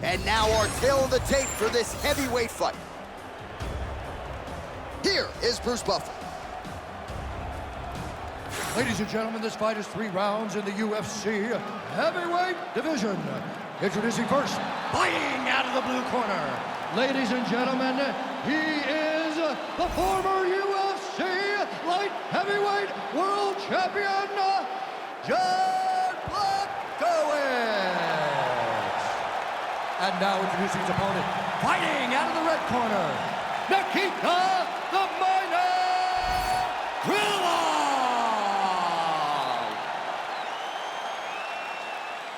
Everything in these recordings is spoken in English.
And now our tail of the tape for this heavyweight fight. Here is Bruce Buffer. Ladies and gentlemen, this fight is 3 rounds in the UFC heavyweight division. Introducing first, fighting out of the blue corner. Ladies and gentlemen, he is the former UFC light heavyweight world champion, John Blachowicz. And now introducing his opponent, fighting out of the red corner, Nikita the Miner Krylov.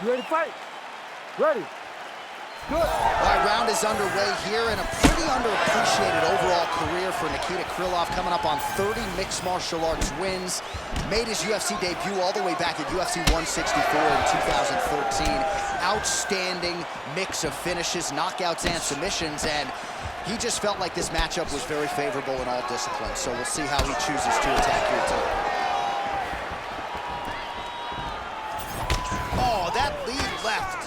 You ready to fight? Ready. Good. All right, round is underway here, and a pretty underappreciated overall career for Nikita Krylov, coming up on 30 mixed martial arts wins. Made his UFC debut all the way back at UFC 164 in 2013. Outstanding mix of finishes, knockouts, and submissions, and he just felt like this matchup was very favorable in all disciplines, so we'll see how he chooses to attack here tonight. Oh, that lead left.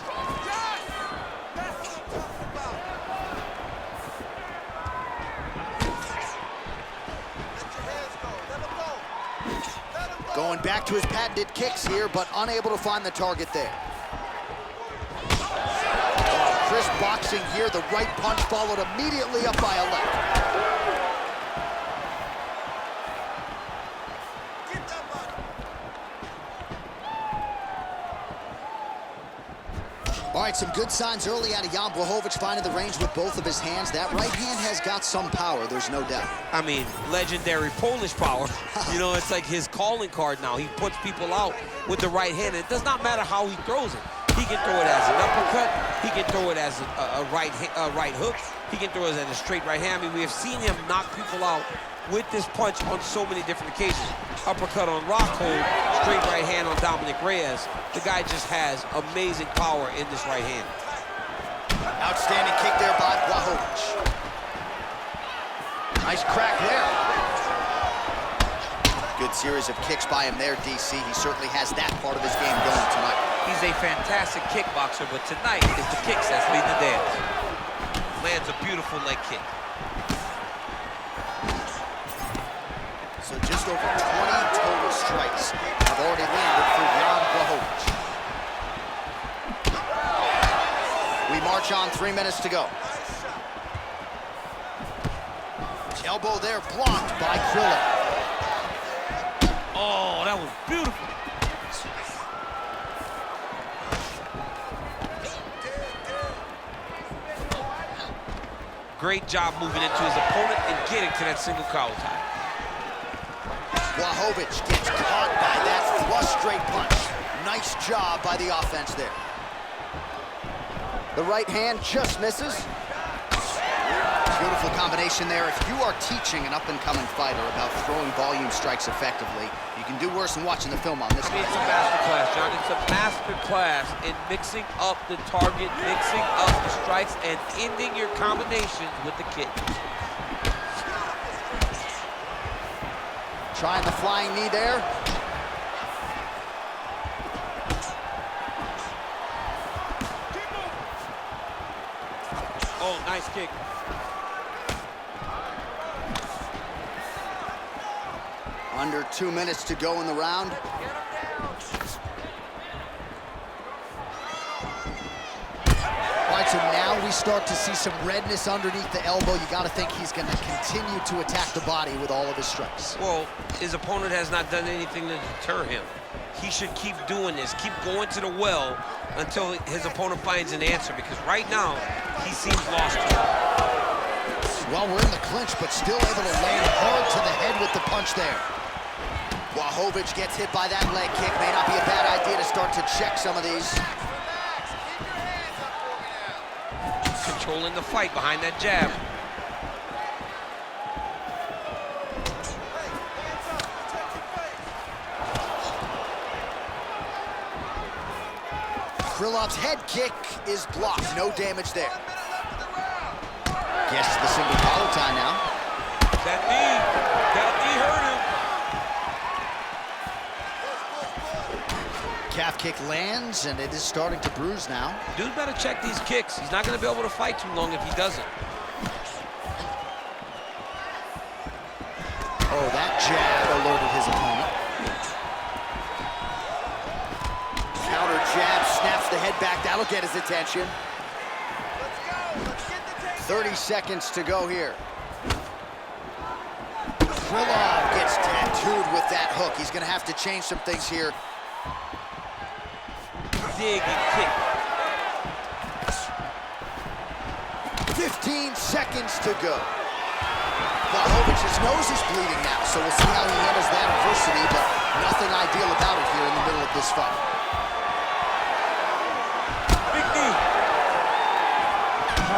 Going back to his patented kicks here, but unable to find the target there. Crisp boxing here. The right punch followed immediately up by a left. All right, some good signs early out of Jan Blachowicz, finding the range with both of his hands. That right hand has got some power, there's no doubt. I mean, legendary Polish power. You know, it's like his calling card now. He puts people out with the right hand. It does not matter how he throws it. He can throw it as an uppercut. He can throw it as a right hook. He can throw it as a straight right hand. I mean, we have seen him knock people out with this punch on so many different occasions. Uppercut on Rockhold, straight right hand on Dominic Reyes. The guy just has amazing power in this right hand. Outstanding kick there by Blachowicz. Nice crack there. Good series of kicks by him there, DC. He certainly has that part of his game going tonight. He's a fantastic kickboxer, but tonight is the kicks that's leading the dance. Lands a beautiful leg kick. So just over 20 total strikes have already landed for Jan Blachowicz. We march on, 3 minutes to go. Elbow there blocked by Krylov. Oh, that was beautiful. Great job moving into his opponent and getting to that single collar tie. Blachowicz gets caught by that flush straight punch. Nice job by the offense there. The right hand just misses. Beautiful combination there. If you are teaching an up-and-coming fighter about throwing volume strikes effectively, you can do worse than watching the film on this. I mean, it's a masterclass, John. It's a masterclass in mixing up the target, mixing up the strikes, and ending your combinations with the kick. Trying the flying knee there. Oh, nice kick. Under 2 minutes to go in the round. All right, so now we start to see some redness underneath the elbow. You got to think he's going to continue to attack the body with all of his strikes. Well, his opponent has not done anything to deter him. He should keep doing this, keep going to the well until his opponent finds an answer, because right now, he seems lost. Well, we're in the clinch, but still able to land hard to the head with the punch there. Blachowicz gets hit by that leg kick. May not be a bad idea to start to check some of these. Controlling the fight behind that jab. Krylov's head kick is blocked. No damage there. Gets the single collar tie now. That knee hurt him. Calf kick lands, and it is starting to bruise now. Dude better check these kicks. He's not going to be able to fight too long if he doesn't. Oh, that jab alerted his opponent. Counter jab, snaps the head back. That'll get his attention. Let's go. Let's get the takedown. 30 seconds to go here. Krylov gets tattooed with that hook. He's going to have to change some things here. Dig and kick. 15 seconds to go. Blahovic's nose is bleeding now, so we'll see how he handles that adversity, but nothing ideal about it here in the middle of this fight. Big knee.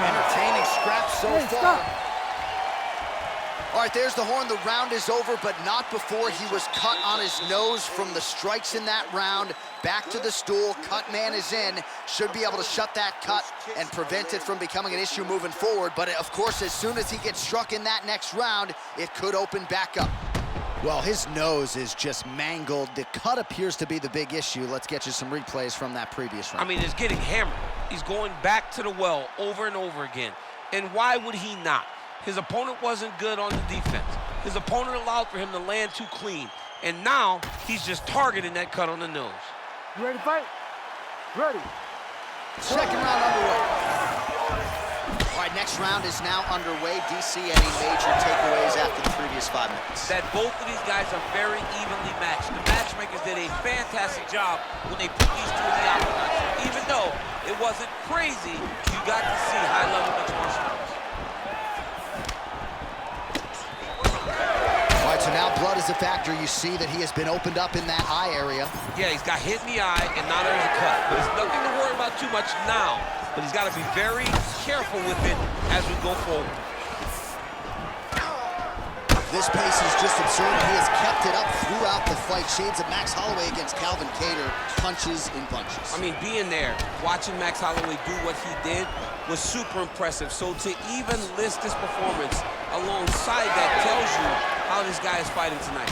Entertaining scraps so Hey, far. stop. All right, there's the horn. The round is over, but not before he was cut on his nose from the strikes in that round. Back to the stool. Cut man is in. Should be able to shut that cut and prevent it from becoming an issue moving forward. But, of course, as soon as he gets struck in that next round, it could open back up. Well, his nose is just mangled. The cut appears to be the big issue. Let's get you some replays from that previous round. I mean, he's getting hammered. He's going back to the well over and over again. And why would he not? His opponent wasn't good on the defense. His opponent allowed for him to land too clean. And now he's just targeting that cut on the nose. You ready to fight? Ready. Second round underway. All right, next round is now underway. DC, any major takeaways after the previous 5 minutes? That both of these guys are very evenly matched. The matchmakers did a fantastic job when they put these two in the octagon. Even though it wasn't crazy, you got to see high-level mixed martial arts. All right, so now blood is a factor. You see that he has been opened up in that eye area. Yeah, he's got hit in the eye, and now there's a cut. But it's nothing to worry about too much now. But he's got to be very careful with it as we go forward. This pace is just absurd. He has kept it up throughout the fight. Shades of Max Holloway against Calvin Kattar, punches in bunches. I mean, being there, watching Max Holloway do what he did was super impressive. So to even list this performance alongside that tells you how this guy is fighting tonight.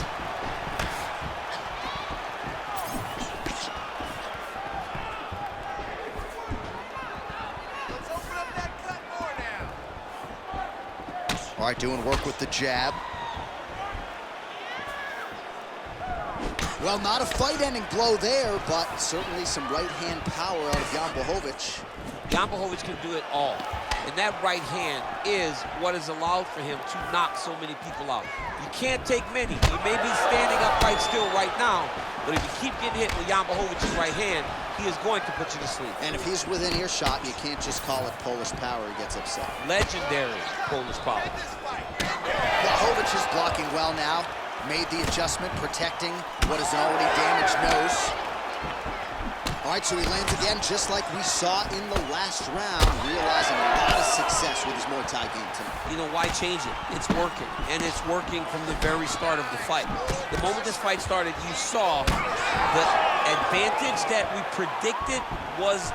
Let's open up that cut more now. All right, doing work with the jab. Well, not a fight-ending blow there, but certainly some right-hand power out of Jan Blachowicz. Jan Blachowicz can do it all. And that right hand is what has allowed for him to knock so many people out. You can't take many. You may be standing upright still right now, but if you keep getting hit with Jan Blachowicz's right hand, he is going to put you to sleep. And if he's within earshot, you can't just call it Polish power. He gets upset. Legendary Polish power. Blachowicz is blocking well now. Made the adjustment, protecting what is an already damaged nose. All right, so he lands again, just like we saw in the last round, realizing a lot of success with his Muay Thai game tonight. You know, why change it? It's working, and it's working from the very start of the fight. The moment this fight started, you saw the advantage that we predicted was...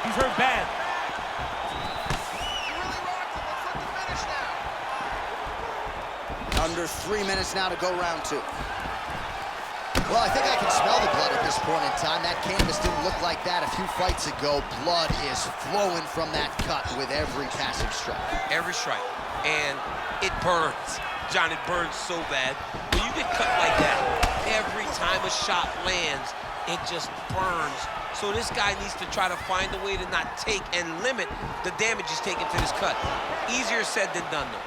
He's hurt bad. Under 3 minutes now to go round 2. Well, I think I can smell the blood at this point in time. That canvas didn't look like that a few fights ago. Blood is flowing from that cut with every passing strike. Every strike. And it burns. John, it burns so bad. When you get cut like that, every time a shot lands, it just burns. So this guy needs to try to find a way to not take and limit the damage he's taken to this cut. Easier said than done, though.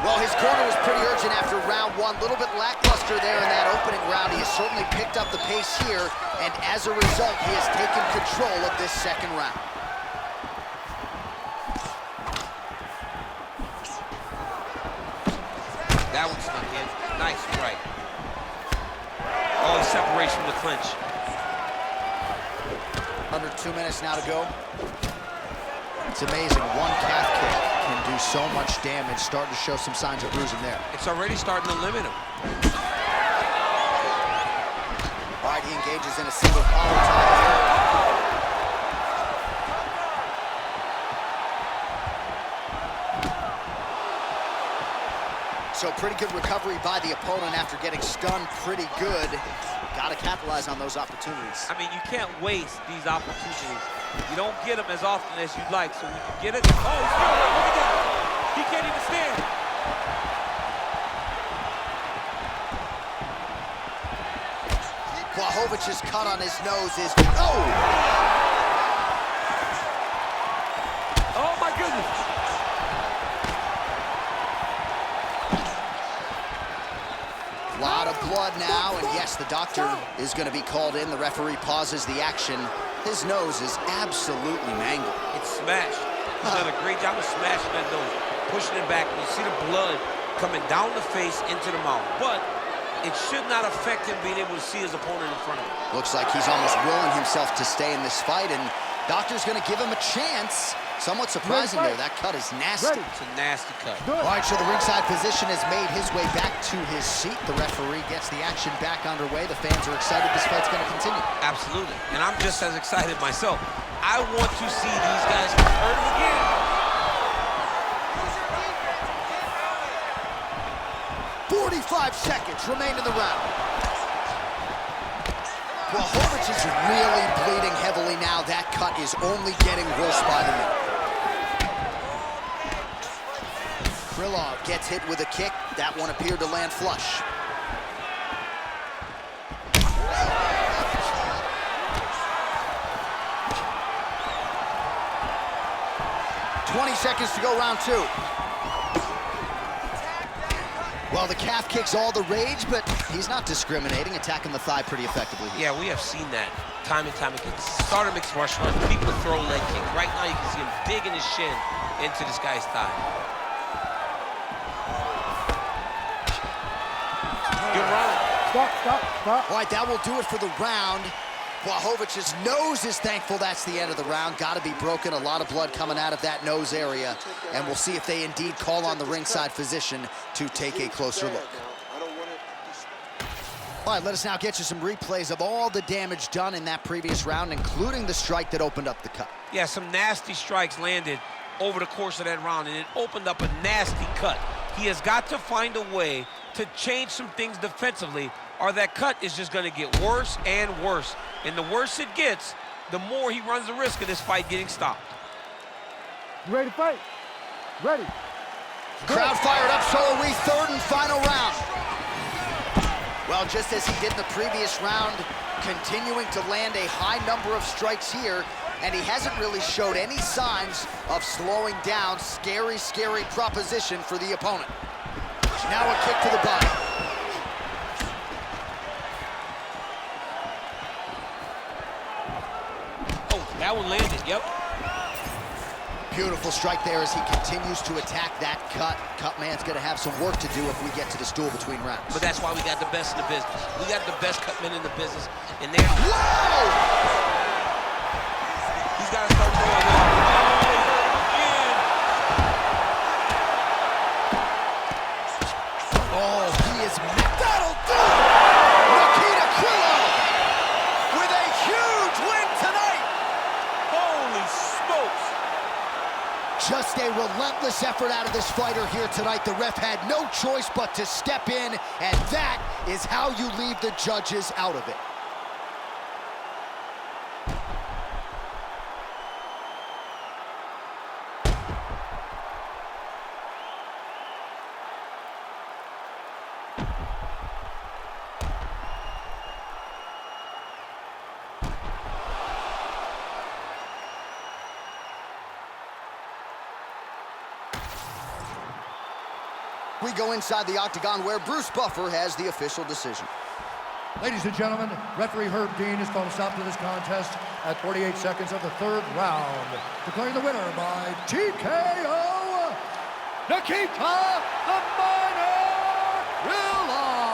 Well, his corner was pretty urgent after round 1. A little bit lackluster there in that opening round. He has certainly picked up the pace here, and as a result, he has taken control of this second round. That one snuck in. Nice strike. Oh, separation from the clinch. Under 2 minutes now to go. It's amazing. One calf kick can do so much damage. Starting to show some signs of bruising there. It's already starting to limit him. All right, he engages in a single collar tie here. So pretty good recovery by the opponent after getting stunned pretty good. Got to capitalize on those opportunities. I mean, you can't waste these opportunities. You don't get them as often as you'd like. So when you get it, oh, he's still up. Look at that. He can't even stand. Blachowicz' cut on his nose is, oh! Oh my goodness. A lot of blood now, and yes, the doctor is going to be called in. The referee pauses the action. His nose is absolutely mangled. It's smashed. He's done a great job of smashing that nose, pushing it back. You see the blood coming down the face into the mouth. But it should not affect him being able to see his opponent in front of him. Looks like he's almost willing himself to stay in this fight, and doctor's going to give him a chance. Somewhat surprising there. That cut is nasty. It's a nasty cut. All right, so the ringside physician has made his way back to his seat. The referee gets the action back underway. The fans are excited. This fight's going to continue. Absolutely. And I'm just as excited myself. I want to see these guys hurt him again. 45 seconds remain in the round. Blachowicz is really bleeding heavily now. That cut is only getting worse by the minute. Krylov gets hit with a kick. That one appeared to land flush. "20 seconds to go, round two." Well, the calf kick's all the rage, but he's not discriminating, attacking the thigh pretty effectively. Yeah, we have seen that time and time again. Starter mixed martial arts, people throw leg kicks. Right now, you can see him digging his shin into this guy's thigh. Good round. Stop. All right, that will do it for the round. Blachowicz's nose is thankful that's the end of the round. Got to be broken. A lot of blood coming out of that nose area. And we'll see if they indeed call on the ringside physician to take a closer look. All right, let us now get you some replays of all the damage done in that previous round, including the strike that opened up the cut. Yeah, some nasty strikes landed over the course of that round, and it opened up a nasty cut. He has got to find a way to change some things defensively, or that cut is just going to get worse and worse. And the worse it gets, the more he runs the risk of this fight getting stopped. You ready to fight? Ready. Crowd fired up, so are we. Third and final round. Well, just as he did in the previous round, continuing to land a high number of strikes here, and he hasn't really showed any signs of slowing down. Scary, scary proposition for the opponent. Now a kick to the body. That one landed, yep. Beautiful strike there as he continues to attack that cut. Cut man's gonna have some work to do if we get to this duel between rounds. But that's why we got the best in the business. We got the best cut men in the business, and they're... Whoa! He's got to start throwing up. Oh, he is... That'll do it! Nikita Krylov with a huge win tonight! Holy smokes! Just a relentless effort out of this fighter here tonight. The ref had no choice but to step in, and that is how you leave the judges out of it. We go inside the octagon where Bruce Buffer has the official decision. Ladies and gentlemen, referee Herb Dean has called a stop to this contest at 48 seconds of the third round, declaring the winner by TKO, Nikita the Miner Krylov.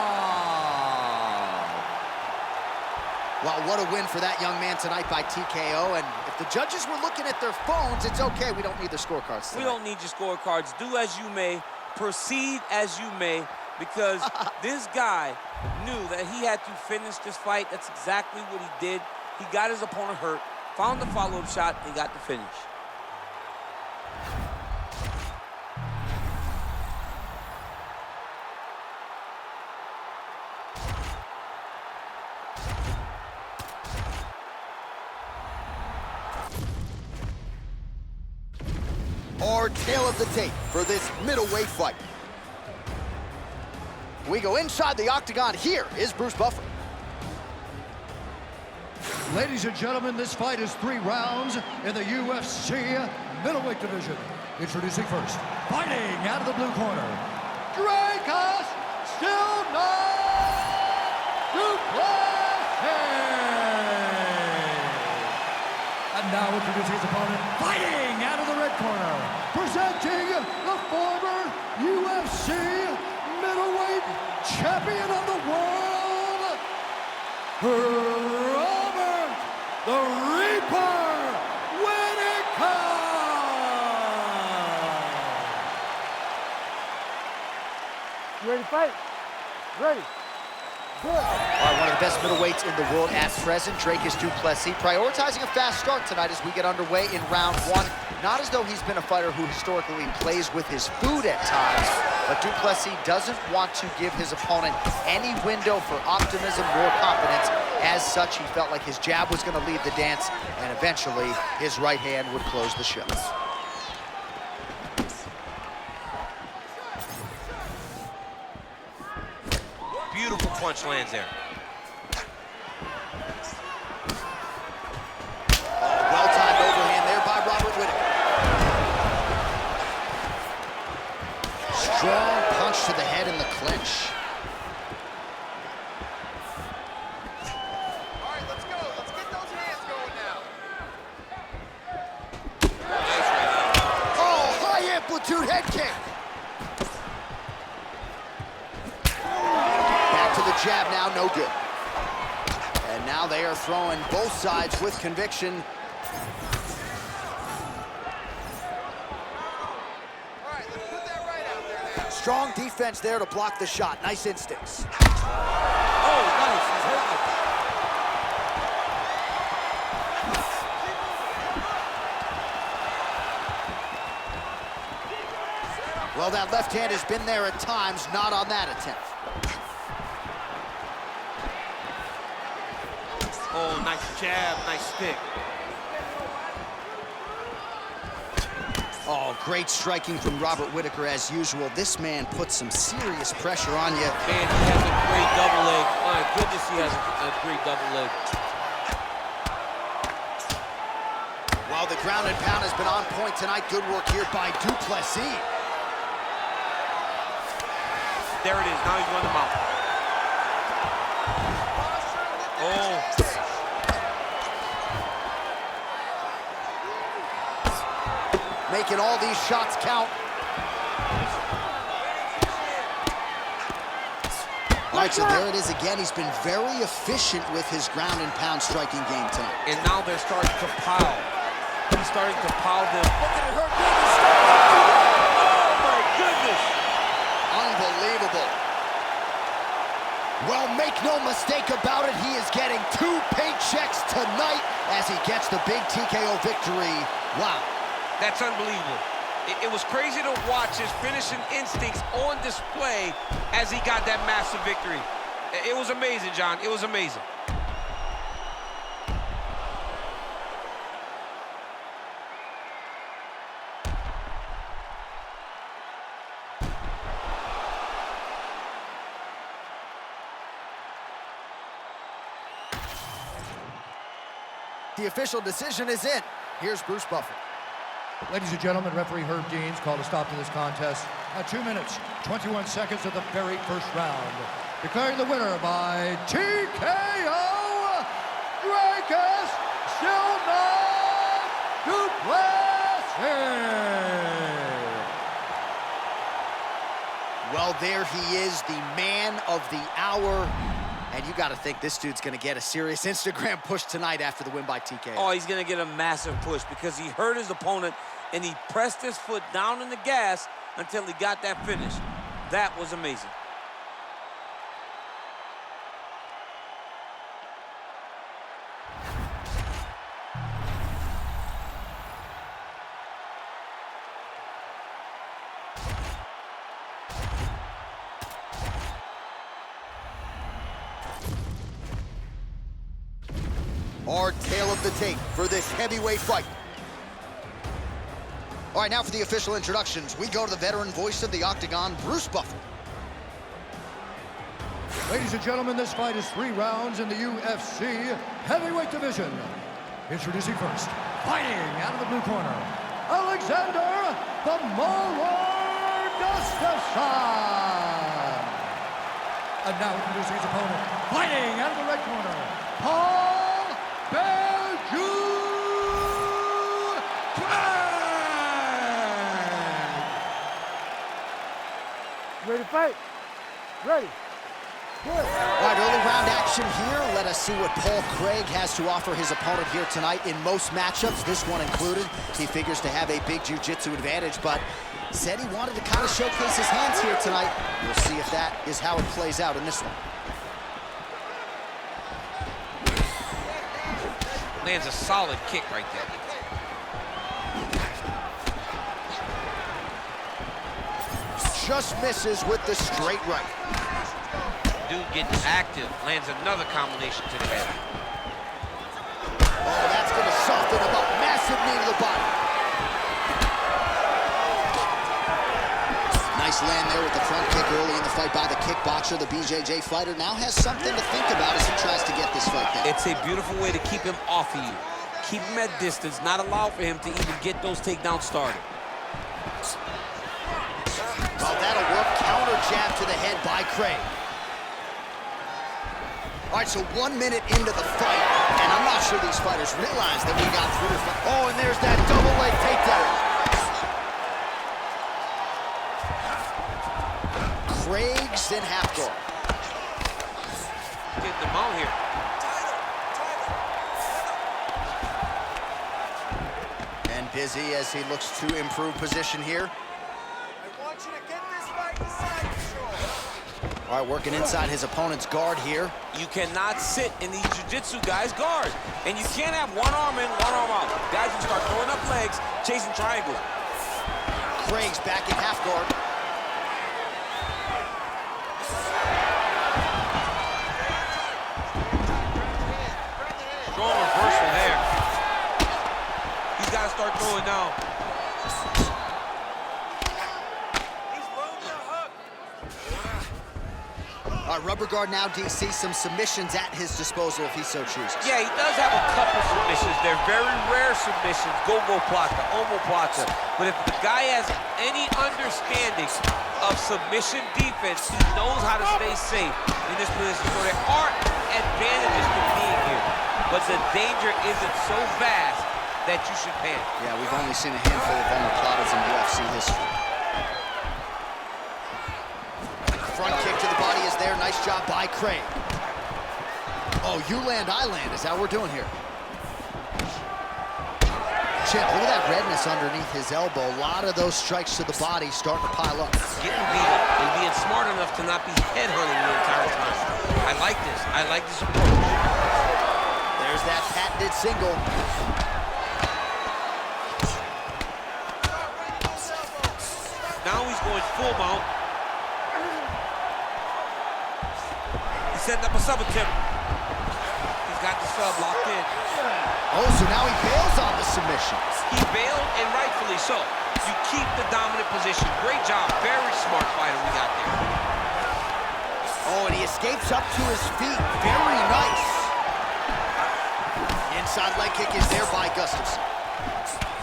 Well, what a win for that young man tonight by TKO. And if the judges were looking at their phones, it's okay. We don't need their scorecards tonight. We don't need your scorecards. Do as you may, proceed as you may, because this guy knew that he had to finish this fight. That's exactly what he did. He got his opponent hurt, found the follow-up shot, and got the finish. Our tail of the tape for this middleweight fight. We go inside the octagon. Here is Bruce Buffer. Ladies and gentlemen, this fight is 3 rounds in the UFC middleweight division. Introducing first, fighting out of the blue corner, Dracos still not And now introducing his opponent, fighting out of the red corner, presenting the former UFC middleweight champion of the world, Robert the Reaper Whittaker! You ready to fight? Ready. Good. All right, one of the best middleweights in the world at present, Dracos du Plessis, prioritizing a fast start tonight as we get underway in round 1. Not as though he's been a fighter who historically plays with his food at times, but du Plessis doesn't want to give his opponent any window for optimism or confidence. As such, he felt like his jab was going to lead the dance, and eventually his right hand would close the show. Beautiful punch lands there. Well-timed overhand there by Robert Whittaker. Strong punch to the head in the clinch. All right, let's go. Let's get those hands going now. Nice right hand. Oh, high amplitude head kick. Back to the jab now, no good. And now they are throwing both sides with conviction. All right, let's put that right out there now. Strong defense there to block the shot. Nice instincts. Oh, nice. He's hurting. Well, that left hand has been there at times, not on that attempt. Oh, nice jab, nice stick. Oh, great striking from Robert Whittaker as usual. This man puts some serious pressure on you. Man, he has a great double leg. My goodness, he has a great double leg. While the ground and pound has been on point tonight, good work here by du Plessis. There it is. Now he's running them out. Oh. Making all these shots count. All right, so there it is again. He's been very efficient with his ground and pound striking game tonight. And now they're starting to pile. He's starting to pile them. Look at it hurt. Oh, my goodness. Unbelievable. Well, make no mistake about it, he is getting 2 paychecks tonight as he gets the big TKO victory. Wow. That's unbelievable. It was crazy to watch his finishing instincts on display as he got that massive victory. It was amazing, John. It was amazing. The official decision is in. Here's Bruce Buffer. Ladies and gentlemen, referee Herb Deans called a stop to this contest at 2 minutes, 21 seconds of the very first round. Declaring the winner by TKO, Dracos still not du Plessis. Well, there he is, the man of the hour. And you got to think this dude's going to get a serious Instagram push tonight after the win by TKO. Oh, he's going to get a massive push because he hurt his opponent and he pressed his foot down in the gas until he got that finish. That was amazing. Our tale of the tape for this heavyweight fight. All right, now for the official introductions, we go to the veteran voice of the Octagon, Bruce Buffer. Ladies and gentlemen, this fight is 3 rounds in the UFC heavyweight division. Introducing first, fighting out of the blue corner, Alexander the Mauler Gustafsson. And now introducing his opponent, fighting out of the red corner, Paul Bellew. Ready to fight? Ready. Good. All right, early round action here. Let us see what Paul Craig has to offer his opponent here tonight. In most matchups, this one included, he figures to have a big jiu-jitsu advantage, but said he wanted to kind of showcase his hands here tonight. We'll see if that is how it plays out in this one. Lands a solid kick right there. Just misses with the straight right. Dude getting active, lands another combination to the head. Oh, that's gonna soften him up. Massive knee to the body. Nice land there with the front kick early in the fight by the kickboxer. The BJJ fighter now has something to think about as he tries to get this fight down. It's a beautiful way to keep him off of you. Keep him at distance, not allow for him to even get those takedowns started. Well, that'll work. Counter jab to the head by Craig. All right, so 1 minute into the fight, and I'm not sure these fighters realize that we got 3 or 4. Oh, and there's that double leg takedown. Craig's in half guard. Get them out here. And busy as he looks to improve position here. I want you to get this fight inside control. All right, working inside his opponent's guard here. You cannot sit in these jiu-jitsu guys' guard. And you can't have one arm in, one arm out. Guys will start throwing up legs, chasing triangles. Craig's back in half guard. Strong reversal there. He's got to start throwing down. All right, rubber guard now, DC. Some submissions at his disposal if he so chooses. Yeah, he does have a couple submissions. They're very rare submissions. Go-go plata, omoplata. But if the guy has any understanding of submission defense, he knows how to stay safe in this position. So there are advantages to being here. But the danger isn't so vast that you should panic. Yeah, we've only seen a handful of omoplatas in UFC history. Front kick to the body is there. Nice job by Craig. Oh, you land, I land. Is that what we're doing here? Chip, look at that redness underneath his elbow. A lot of those strikes to the body starting to pile up. Getting beat up and being smart enough to not be headhunting the entire time. I like this. I like this approach. There's that patented single. Now he's going full mount. Setting up a sub attempt. He's got the sub locked in. Oh, so now he bails on the submission. He bailed, and rightfully so. You keep the dominant position. Great job. Very smart fighter we got there. Oh, and he escapes up to his feet. Very nice. Inside leg kick is there by Gustafsson.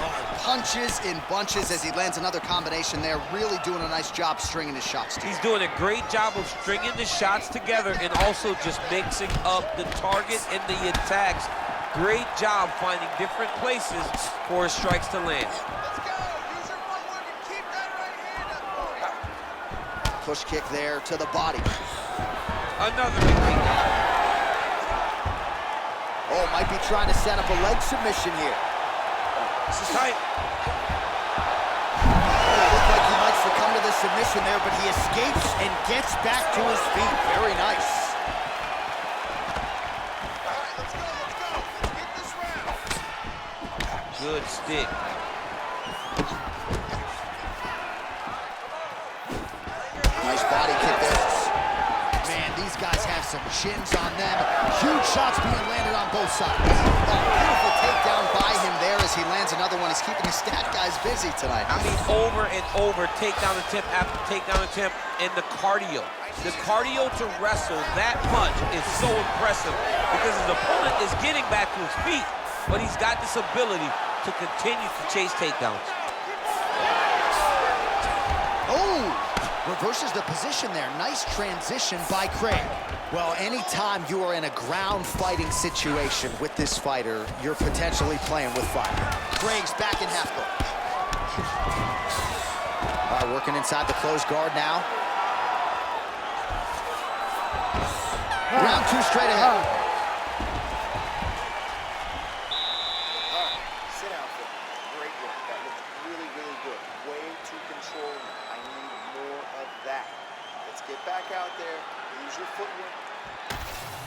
Oh, punches in bunches as he lands another combination there. Really doing a nice job stringing his shots together. He's doing a great job of stringing the shots together and also just mixing up the target and the attacks. Great job finding different places for his strikes to land. Let's go. Use your footwork and keep that right hand up. Push kick there to the body. Another big takedown. Oh, might be trying to set up a leg submission here. This is tight. Looked like he might succumb to the submission there, but he escapes and gets back to his feet. Very nice. All right, let's go. Let's get this round. Good stick. Nice body kick there. Man, these guys have some some chins on them. Huge shots being landed on both sides. Oh, beautiful takedown by him there as he lands another one. He's keeping his stat guys busy tonight. I mean, over and over, takedown attempt after takedown attempt, and the cardio. The cardio to wrestle that much is so impressive because his opponent is getting back to his feet, but he's got this ability to continue to chase takedowns. Oh, reverses the position there. Nice transition by Craig. Well, anytime you are in a ground fighting situation with this fighter, you're potentially playing with fire. Craig's back in half guard. All right, working inside the closed guard now. Round two straight ahead. Sit down, Phil. Great work. That looks really, really good. Way to control me. I need more of that. Let's get back out there. Use your footwork.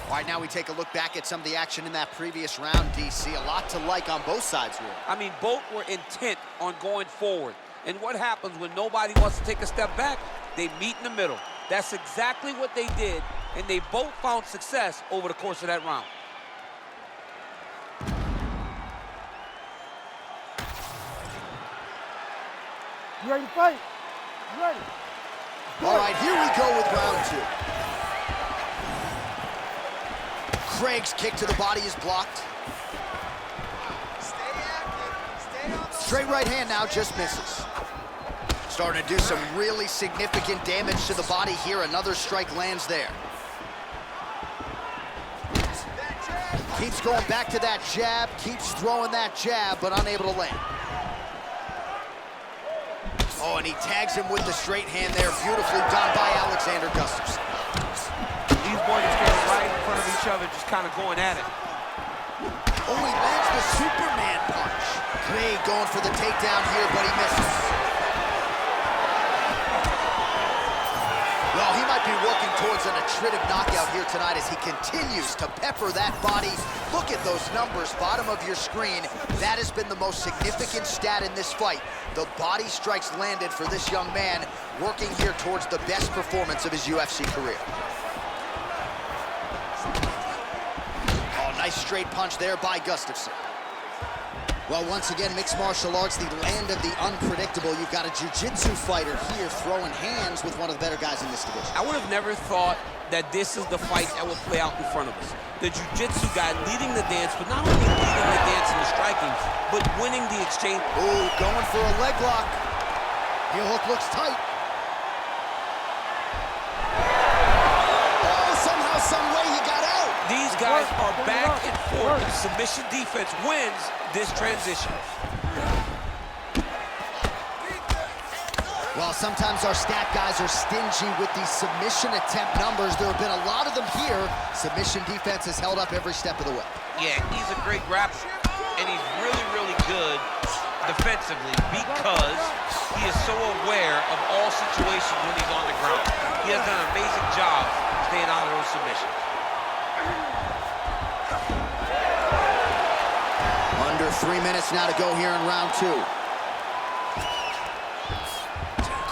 All right, now we take a look back at some of the action in that previous round, DC. A lot to like on both sides here. I mean, both were intent on going forward. And what happens when nobody wants to take a step back? They meet in the middle. That's exactly what they did, and they both found success over the course of that round. You ready to fight? You ready? All right, here we go with round two. Craig's kick to the body is blocked. Stay active. Stay on the Straight right hand now just misses. Starting to do some really significant damage to the body here. Another strike lands there. Keeps going back to that jab, keeps throwing that jab, but unable to land. Oh, and he tags him with the straight hand there. Beautifully done by Alexander Gustafsson. These boys are standing right in front of each other, just kind of going at it. Oh, he lands the Superman punch. Craig going for the takedown here, but he misses. Well, he might be working towards an attritive knockout here tonight as he continues to pepper that body. Look at those numbers, bottom of your screen. That has been the most significant stat in this fight. The body strikes landed for this young man, working here towards the best performance of his UFC career. Oh, nice straight punch there by Gustafsson. Well, once again, mixed martial arts, the land of the unpredictable. You've got a jiu-jitsu fighter here throwing hands with one of the better guys in this division. I would have never thought that this is the fight that would play out in front of us. The jiu-jitsu guy leading the dance, but not only leading the dance in the striking, but winning the exchange. Ooh, going for a leg lock. Heel hook looks tight. Oh, somehow, some way he got out. These guys are back and forth, and submission defense wins this transition. Well, sometimes our stat guys are stingy with these submission attempt numbers. There have been a lot of them here. Submission defense has held up every step of the way. Yeah, he's a great grappler, and he's really, really good defensively because he is so aware of all situations when he's on the ground. He has done an amazing job staying out of those submissions. Under 3 minutes now to go here in round two.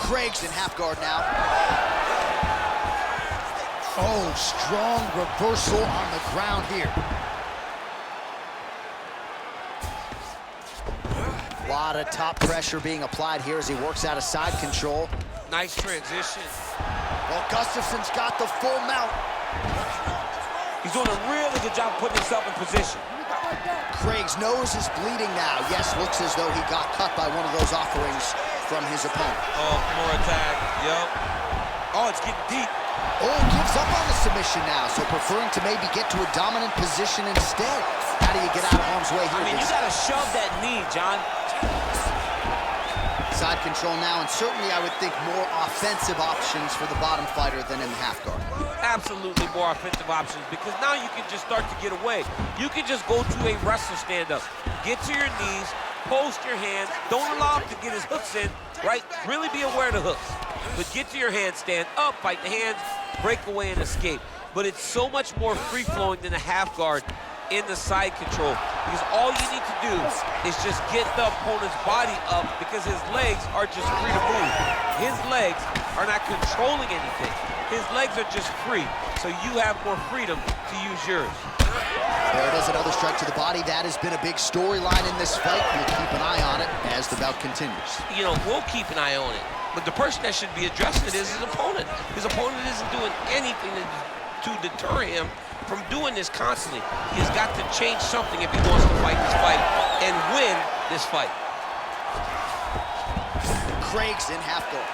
Craig's in half guard now. Oh, strong reversal on the ground here. A lot of top pressure being applied here as he works out of side control. Nice transition. Well, Gustafsson's got the full mount. He's doing a really good job putting himself in position. Craig's nose is bleeding now. Yes, looks as though he got cut by one of those offerings from his opponent. Oh, more attack. Yup. Oh, it's getting deep. Oh, gives up on the submission now, so preferring to maybe get to a dominant position instead. How do you get out of harm's way here? I mean, you gotta shove that knee, John. Side control now, and certainly I would think more offensive options for the bottom fighter than in the half guard. Absolutely more offensive options because now you can just start to get away. You can just go to a wrestler stand-up. Get to your knees, post your hands. Don't allow him to get his hooks in, right? Really be aware of the hooks. But get to your hands, stand up, fight the hands, break away and escape. But it's so much more free-flowing than a half guard in the side control because all you need to do is just get the opponent's body up because his legs are just free to move. His legs are not controlling anything. His legs are just free. so you have more freedom to use yours. There it is, another strike to the body. That has been a big storyline in this fight. We'll keep an eye on it as the bout continues. You know, we'll keep an eye on it, but the person that should be addressing it is his opponent. His opponent isn't doing anything to deter him from doing this constantly. He's got to change something if he wants to fight this fight and win this fight. Craig's in half guard.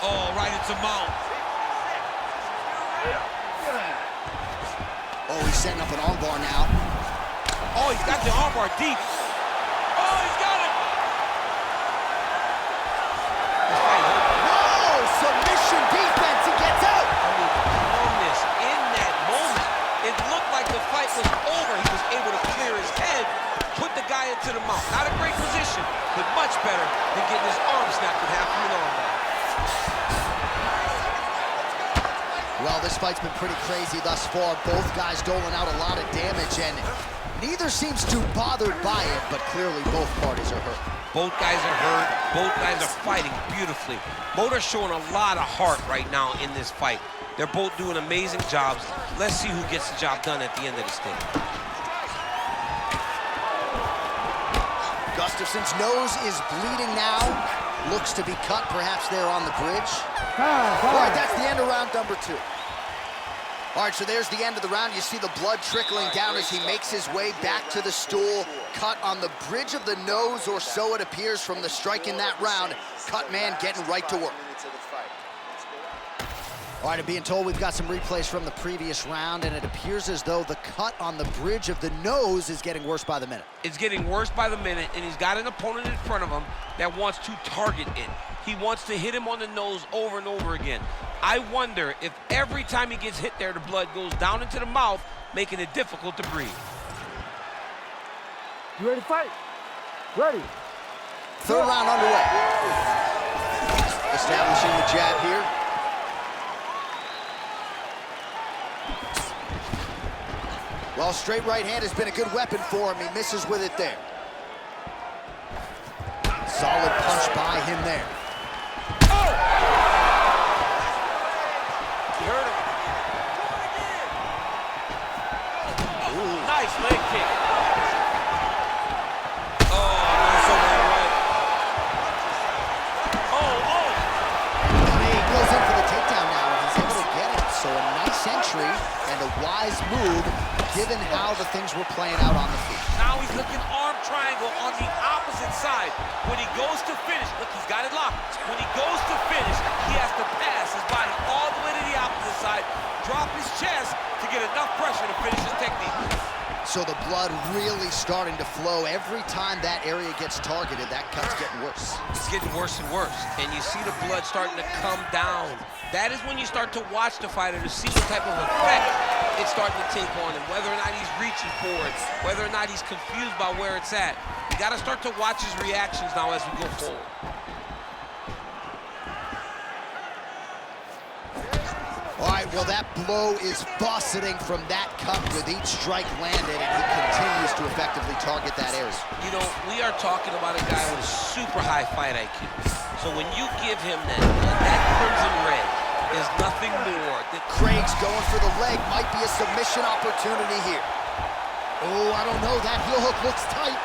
Oh, right into mount. Oh, he's setting up an armbar now. Oh, he's got the armbar deep. Oh, he's got it. Whoa, submission defense, he gets out. Calmness in that moment. It looked like the fight was over. He was able to clear his head, put the guy into the mount. Not a great position, but much better than getting his arm snapped with half of an armbar. Well, this fight's been pretty crazy thus far. Both guys doling out a lot of damage, and neither seems too bothered by it, but clearly both parties are hurt. Both guys are hurt. Both guys are fighting beautifully. Both are showing a lot of heart right now in this fight. They're both doing amazing jobs. Let's see who gets the job done at the end of this thing. Gustafson's nose is bleeding now. Looks to be cut, perhaps there on the bridge. All right, that's the end of round number 2. All right, so there's the end of the round. You see the blood trickling down as he makes his way back to the stool. Cut on the bridge of the nose, or so it appears from the strike in that round. Cut man getting right to work. All right, I'm being told we've got some replays from the previous round, and it appears as though the cut on the bridge of the nose is getting worse by the minute. It's getting worse by the minute, and he's got an opponent in front of him that wants to target it. He wants to hit him on the nose over and over again. I wonder if every time he gets hit there, the blood goes down into the mouth, making it difficult to breathe. You ready to fight? Ready. Third round underway. Establishing the jab here. Well, straight right hand has been a good weapon for him. He misses with it there. Solid punch by him there. Oh! He hurt him. Ooh. Nice leg kick. Oh, nice over that right. Oh. He goes in for the takedown now, and he's able to get it. So a nice entry and a wise move, given how the things were playing out on the field. Now he's looking arm triangle on the opposite side. When he goes to finish, look, he's got it locked. When he goes to finish, he has to pass his body all the way to the opposite side, drop his chest to get enough pressure to finish his technique. So the blood really starting to flow. Every time that area gets targeted, that cut's getting worse. It's getting worse and worse, and you see the blood starting to come down. That is when you start to watch the fighter to see what type of effect it's starting to take on him, whether or not he's reaching for it, whether or not he's confused by where it's at. You got to start to watch his reactions now as we go forward. All right, well, that blow is buffeting from that cut with each strike landed, and he continues to effectively target that area. You know, we are talking about a guy with a super high fight IQ. So when you give him that crimson red, there's nothing more. Craig's going for the leg, might be a submission opportunity here. Oh, I don't know, that heel hook looks tight.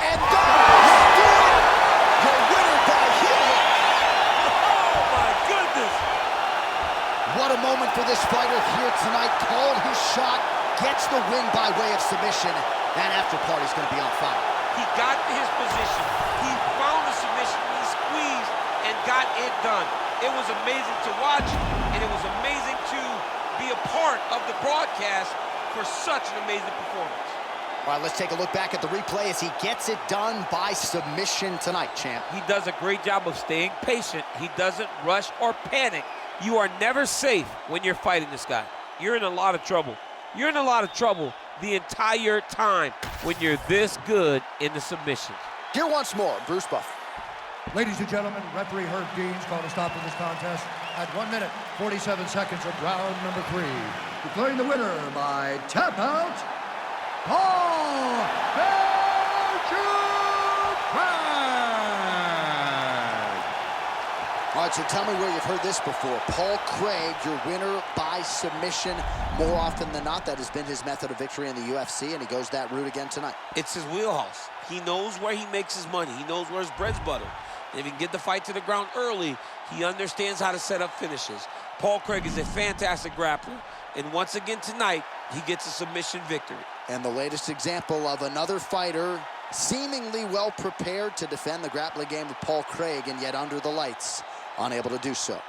And done! What a moment for this fighter here tonight. Called his shot, gets the win by way of submission. That after party's gonna be on fire. He got to his position. He found the submission, he squeezed, and got it done. It was amazing to watch, and it was amazing to be a part of the broadcast for such an amazing performance. All right, let's take a look back at the replay as he gets it done by submission tonight, champ. He does a great job of staying patient. He doesn't rush or panic. You are never safe when you're fighting this guy. You're in a lot of trouble. You're in a lot of trouble the entire time when you're this good in the submissions. Here once more, Bruce Buffer. Ladies and gentlemen, referee Herb Dean's called a stop to this contest at 1 minute, 47 seconds of round number 3. Declaring the winner by tap out, Paul Benjamin. right, so tell me where you've heard this before. Paul Craig, your winner by submission. More often than not, that has been his method of victory in the UFC, and he goes that route again tonight. It's his wheelhouse. He knows where he makes his money. He knows where his bread's buttered. If he can get the fight to the ground early, he understands how to set up finishes. Paul Craig is a fantastic grappler, and once again tonight, he gets a submission victory. And the latest example of another fighter seemingly well prepared to defend the grappling game of Paul Craig, and yet under the lights, unable to do so.